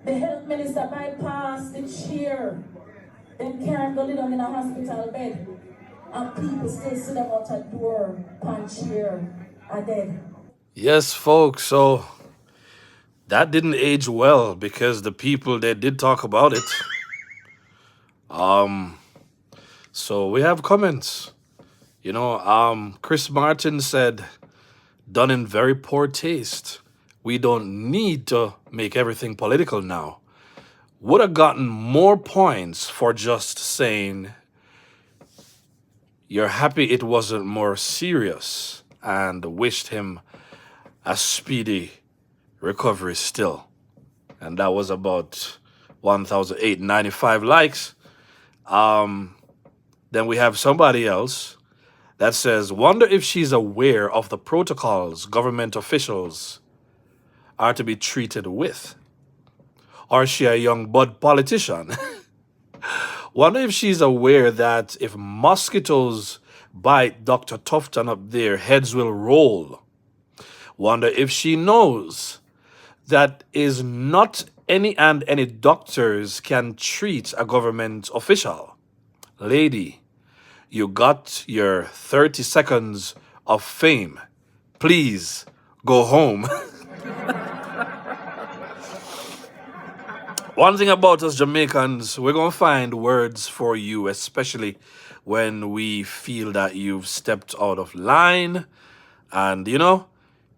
The health minister bypassed the chair. Them can't go down in a hospital bed. And people still sit them out a door, pan chair, are dead. Yes, folks. So that didn't age well because the people that did talk about it. Um, so we have comments. Chris Martin said, done in very poor taste. We don't need to make everything political now. Would have gotten more points for just saying you're happy it wasn't more serious and wished him a speedy recovery still. And that was about 1,895 likes. Then we have somebody else that says, wonder if she's aware of the protocols government officials are to be treated with. Or is she a young bud politician? Wonder if she's aware that if mosquitoes bite Dr. Tufton up there, heads will roll. Wonder if she knows that is not any doctors can treat a government official. Lady, you got your 30 seconds of fame. Please go home. One thing about us Jamaicans, we're going to find words for you, especially when we feel that you've stepped out of line. And,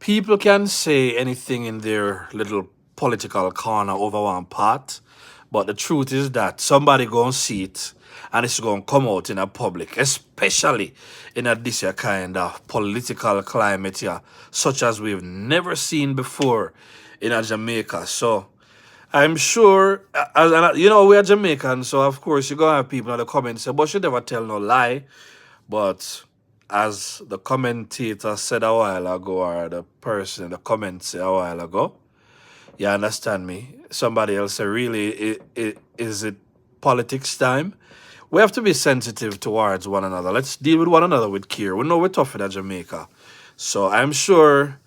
people can say anything in their little political corner over one part. But the truth is that somebody going to see it and it's going to come out in a public, especially in this here kind of political climate here, such as we've never seen before in a Jamaica. So I'm sure, we are Jamaican, so of course you're going to have people in the comments say, but she never tell no lie. But as the commentator said a while ago, or the person in the comments said a while ago, you understand me? Somebody else said, really, is it politics time? We have to be sensitive towards one another. Let's deal with one another with care. We know we're tough in Jamaica. So I'm sure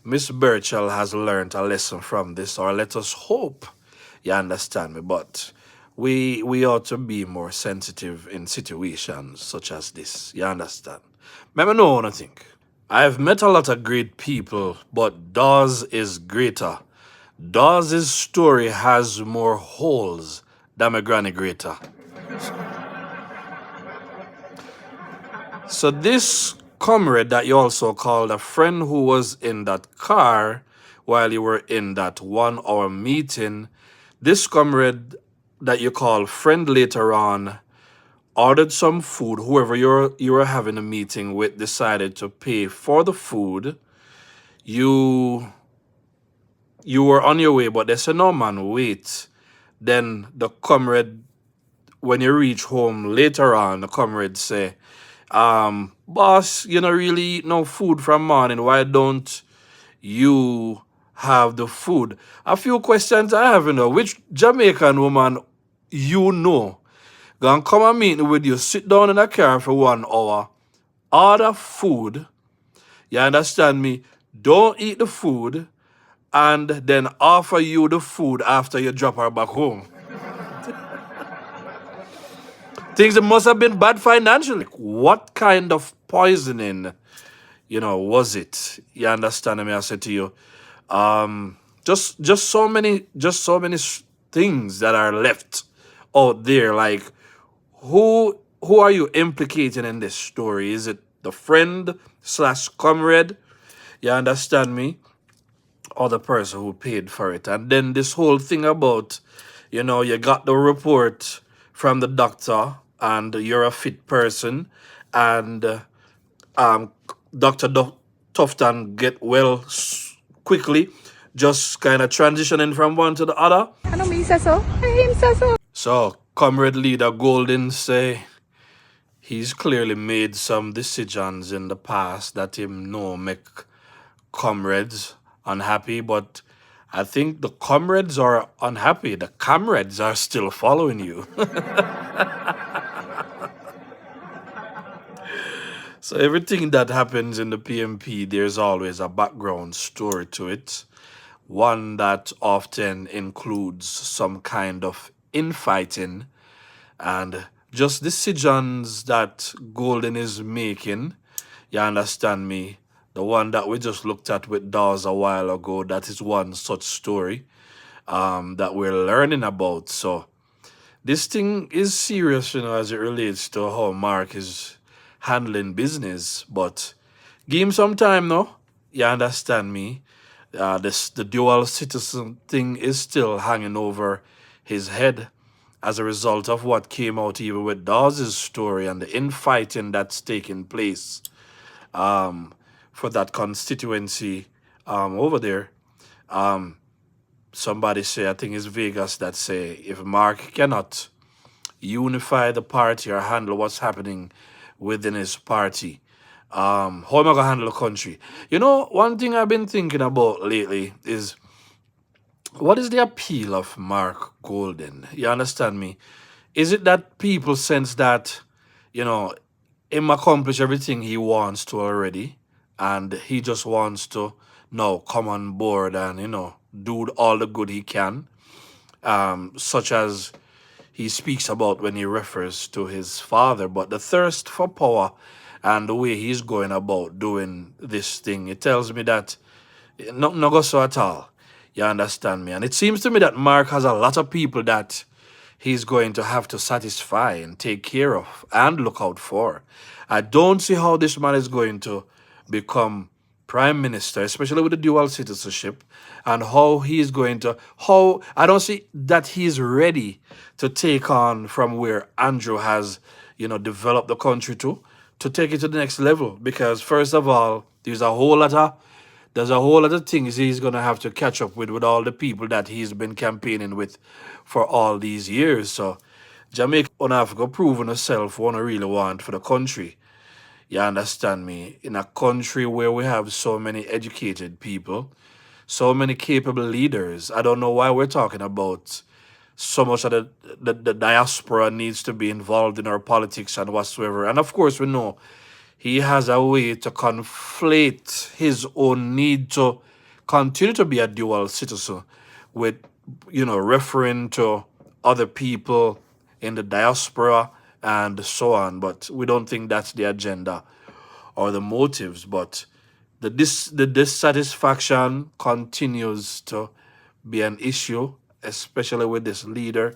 Miss Burchell has learned a lesson from this, or let us hope, you understand me, but we ought to be more sensitive in situations such as this, you understand? Let me know what I think. I've met a lot of great people, but Dawes is greater. Dawes' story has more holes than my granny greater. So this comrade that you also called a friend who was in that car while you were in that 1 hour meeting, this comrade that you call friend later on ordered some food. Whoever you were having a meeting with decided to pay for the food. You were on your way, but they said, no man, wait. Then the comrade, when you reach home later on, the comrade say, boss, you don't really eat no food from morning. Why don't you have the food? A few questions I have, which Jamaican woman gonna come and meet with you, sit down in a car for 1 hour, order food, you understand me? Don't eat the food, and then offer you the food after you drop her back home. Things that must have been bad financially. What kind of poisoning, was it? You understand me? I said to you, just so many things that are left out there. Like, who are you implicating in this story? Is it the friend / comrade? You understand me? Or the person who paid for it? And then this whole thing about, you got the report from the doctor and you're a fit person, and Dr. Tufton get well quickly, just kind of transitioning from one to the other. Ano may isa so? Ay, isa so. So, Comrade Leader Golden say he's clearly made some decisions in the past that him know make comrades unhappy, but I think the comrades are unhappy. The comrades are still following you. So everything that happens in the PMP, there's always a background story to it. one that often includes some kind of infighting and just decisions that Golden is making. You understand me? The one that we just looked at with Dawes a while ago, that is one such story that we're learning about. So this thing is serious, as it relates to how Mark is handling business. But give him some time, no? You understand me? The dual citizen thing is still hanging over his head as a result of what came out even with Dawes' story and the infighting that's taking place for that constituency over there. Somebody say, I think it's Vegas, that say if Mark cannot unify the party or handle what's happening within his party, how am I gonna handle the country? One thing I've been thinking about lately is what is the appeal of Mark Golden? You understand me? Is it that people sense that, him accomplish everything he wants to already, and he just wants to now come on board and, do all the good he can, such as he speaks about when he refers to his father, but the thirst for power and the way he's going about doing this thing, it tells me that nothing no go so at all. You understand me? And it seems to me that Mark has a lot of people that he's going to have to satisfy and take care of and look out for. I don't see how this man is going to become prime minister, especially with the dual citizenship, and how I don't see that he's ready to take on from where Andrew has, developed the country to take it to the next level. Because first of all, there's a whole lot of things he's gonna have to catch up with all the people that he's been campaigning with for all these years. So Jamaica gonna have to go prove herself what I really want for the country. You understand me? In a country where we have so many educated people, so many capable leaders. I don't know why we're talking about so much of the diaspora needs to be involved in our politics and whatsoever. And of course, we know he has a way to conflate his own need to continue to be a dual citizen with, referring to other people in the diaspora and so on. But we don't think that's the agenda or the motives. But the dissatisfaction continues to be an issue, especially with this leader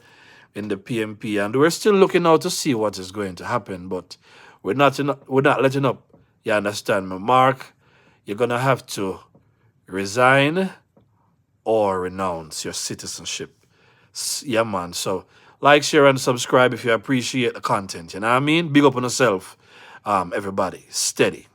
in the PMP, and we're still looking out to see what is going to happen. But we're not letting up. You understand me, Mark? You're gonna have to resign or renounce your citizenship. Yeah, man. So like, share, and subscribe if you appreciate the content. You know what I mean? Big up on yourself, everybody. Steady.